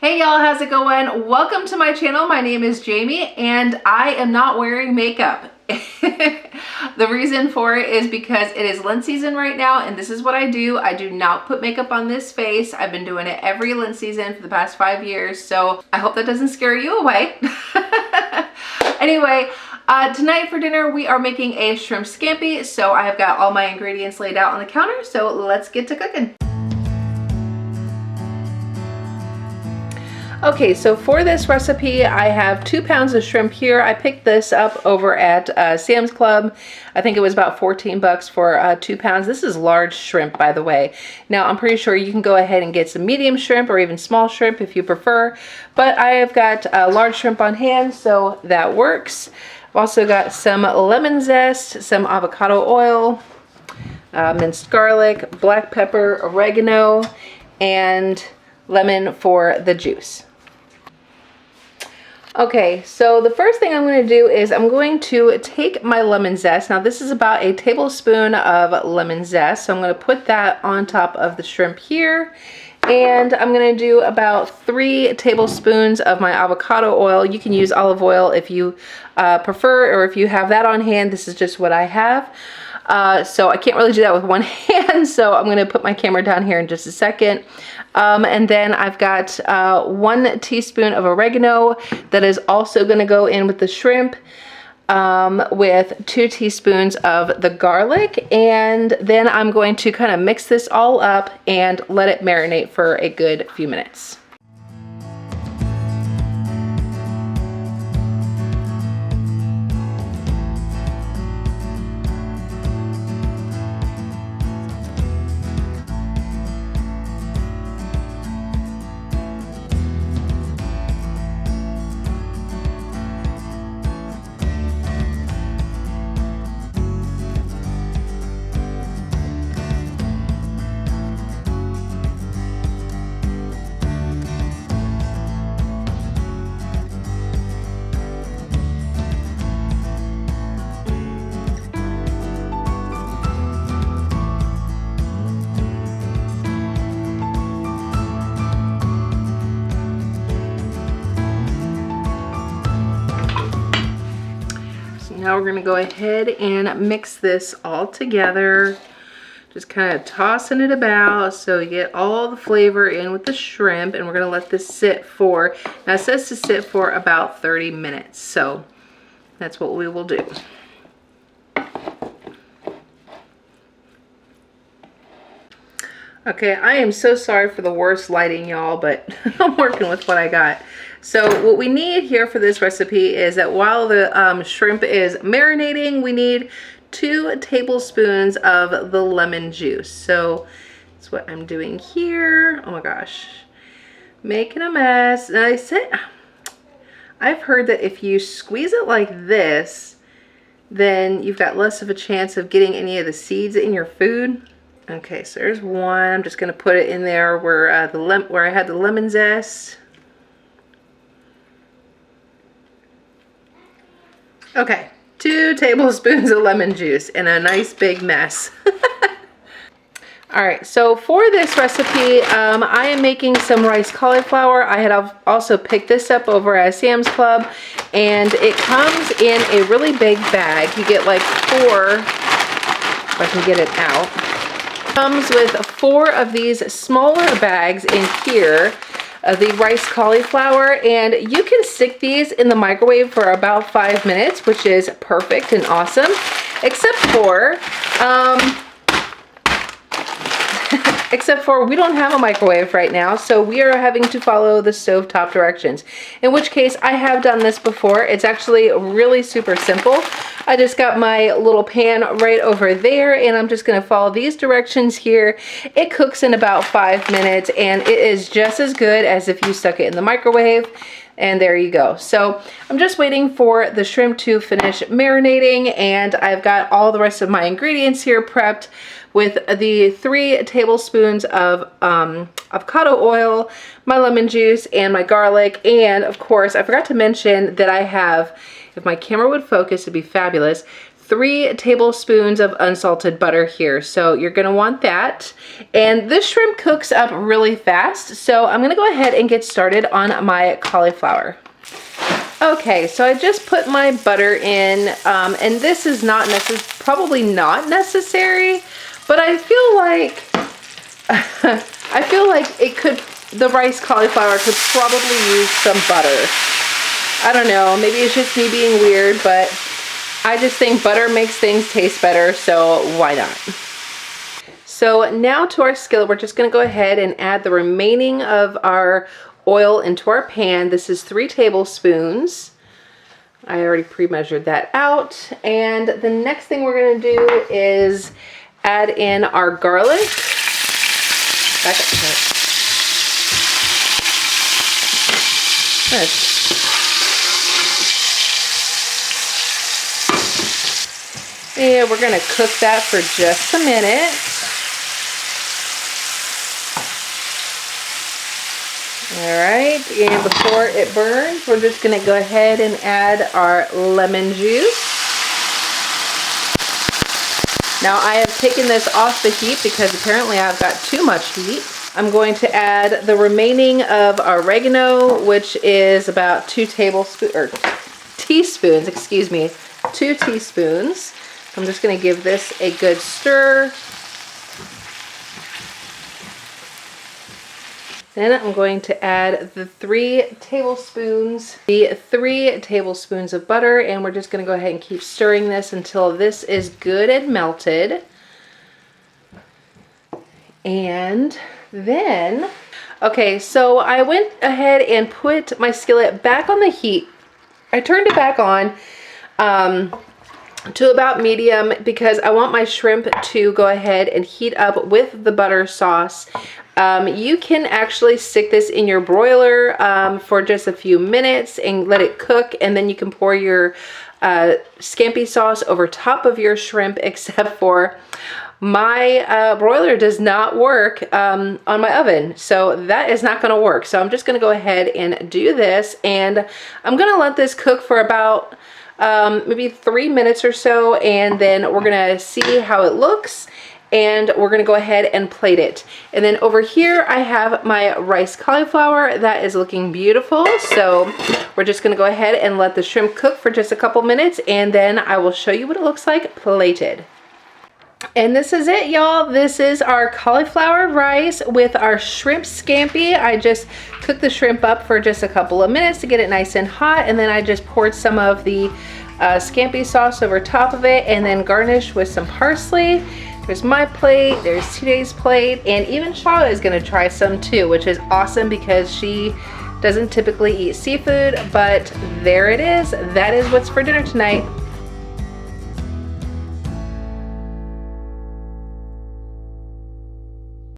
Hey y'all, how's it going? Welcome to my channel. My name is Jamie and I am not wearing makeup. The reason for it is because it is Lent season right now and this is what I do. I do not put makeup on this face. I've been doing it every Lent season for the past 5 years, so I hope that doesn't scare you away. Anyway, tonight for dinner we are making a shrimp scampi, so I have got all my ingredients laid out on the counter, so let's get to cooking. Okay, so for this recipe, I have 2 pounds of shrimp here. I picked this up over at Sam's Club. I think it was about 14 bucks for 2 pounds. This is large shrimp, by the way. Now, I'm pretty sure you can go ahead and get some medium shrimp or even small shrimp if you prefer. But I have got large shrimp on hand, so that works. I've also got some lemon zest, some avocado oil, minced garlic, black pepper, oregano, and lemon for the juice. Okay, so the first thing I'm going to do is I'm going to take my lemon zest. Now this is about a tablespoon of lemon zest, so I'm going to put that on top of the shrimp here. And I'm going to do about 3 tablespoons of my avocado oil. You can use olive oil if you prefer, or if you have that on hand. This is just what I have. So I can't really do that with one hand, so I'm going to put my camera down here in just a second. And then I've got 1 teaspoon of oregano that is also going to go in with the shrimp, with 2 teaspoons of the garlic. And then I'm going to kind of mix this all up and let it marinate for a good few minutes. Now we're going to go ahead and mix this all together. Just kind of tossing it about so you get all the flavor in with the shrimp, and we're going to let this sit for, now it says to sit for about 30 minutes, so that's what we will do. Okay, I am so sorry for the worst lighting, y'all, but I'm working with what I got. So what we need here for this recipe is that while the shrimp is marinating, we need 2 tablespoons of the lemon juice. So that's what I'm doing here. Oh my gosh, making a mess. And I've heard that if you squeeze it like this, then you've got less of a chance of getting any of the seeds in your food. Okay, so there's 1. I'm just going to put it in there where I had the lemon zest. Okay, 2 tablespoons of lemon juice in a nice big mess. All right, so for this recipe, I am making some rice cauliflower. I had also picked this up over at Sam's Club, and it comes in a really big bag. You get like 4, if I can get it out. Comes with 4 of these smaller bags in here. The rice cauliflower, and you can stick these in the microwave for about 5 minutes, which is perfect and awesome, except for we don't have a microwave right now, so we are having to follow the stovetop directions, in which case I have done this before. It's actually really super simple. I just got my little pan right over there, and I'm just going to follow these directions here. It cooks in about 5 minutes, and it is just as good as if you stuck it in the microwave. And there you go. So I'm just waiting for the shrimp to finish marinating, and I've got all the rest of my ingredients here prepped with the 3 tablespoons of avocado oil, my lemon juice, and my garlic. And of course, I forgot to mention that I have, if my camera would focus, it'd be fabulous, 3 tablespoons of unsalted butter here. So you're gonna want that. And this shrimp cooks up really fast. So I'm gonna go ahead and get started on my cauliflower. Okay, so I just put my butter in, and this is probably not necessary, but I feel like, the rice cauliflower could probably use some butter. I don't know, maybe it's just me being weird, but I just think butter makes things taste better, so why not? So now to our skillet, we're just gonna go ahead and add the remaining of our oil into our pan. This is 3 tablespoons. I already pre-measured that out. And the next thing we're gonna do is add in our garlic. Back up. Good. And we're gonna cook that for just a minute. All right, and before it burns, we're just gonna go ahead and add our lemon juice. Now I have taken this off the heat because apparently I've got too much heat. I'm going to add the remaining of our oregano, which is about 2 teaspoons, excuse me, 2 teaspoons. I'm just gonna give this a good stir. Then I'm going to add the 3 tablespoons of butter, and we're just gonna go ahead and keep stirring this until this is good and melted. And then, okay, so I went ahead and put my skillet back on the heat. I turned it back on to about medium because I want my shrimp to go ahead and heat up with the butter sauce. You can actually stick this in your broiler for just a few minutes and let it cook, and then you can pour your scampi sauce over top of your shrimp, except for my broiler does not work on my oven, so that is not going to work. So I'm just going to go ahead and do this, and I'm going to let this cook for about maybe 3 minutes or so, and then we're gonna see how it looks, and we're gonna go ahead and plate it. And then over here I have my rice cauliflower that is looking beautiful, so we're just gonna go ahead and let the shrimp cook for just a couple minutes, and then I will show you what it looks like plated. And this is it, y'all. This is our cauliflower rice with our shrimp scampi. I just cooked the shrimp up for just a couple of minutes to get it nice and hot, and then I just poured some of the scampi sauce over top of it, and then garnished with some parsley. There's my plate, there's TJ's plate, and even Shaw is gonna try some too, which is awesome because she doesn't typically eat seafood, but there it is. That is what's for dinner tonight.